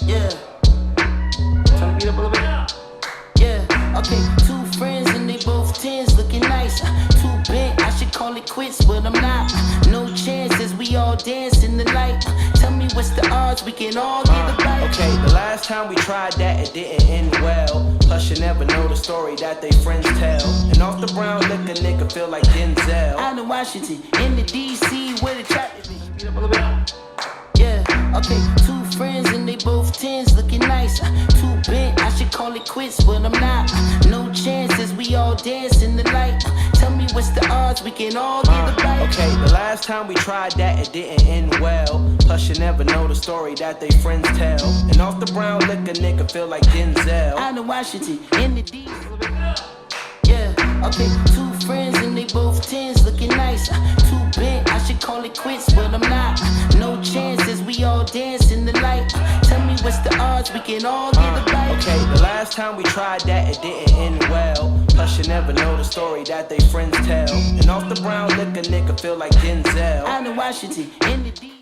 Yeah. Turn the beat up a little bit. Yeah. Okay, two friends and they both tens, looking nice. Too bent, I should call it quits, but I'm not. No chances, we all dance in the light. Tell me what's the odds, we can all get a bite. Okay, the last time we tried that, it didn't end well. Plus you never know the story that they friends tell. And off the brown liquor, nigga feel like Denzel. Out in Washington, in the DC, where the traffic is. Speed up a little bit. Yeah, okay, two friends and they both tens, looking nice. Too bent, I should call it quits, but I'm not. No chances, we all dance in the light. Tell me what's the odds, we can all get a bite. Okay, the last time we tried that, it didn't end well. Plus you never know the story that they friends tell. And off the brown liquor, nigga feel like Denzel. Out in Washington, in the DC. Yeah, okay, two friends and they both tens, looking nice. Too bent, I should call it quits, but I'm not. No chances, we all dance in the light. Tell me what's the odds, we can all get a bite. Okay, the last time we tried that, it didn't end well. Plus you never know the story that they friends tell. And off the brown liquor, nigga feel like Denzel. Out in Washington, in the DC.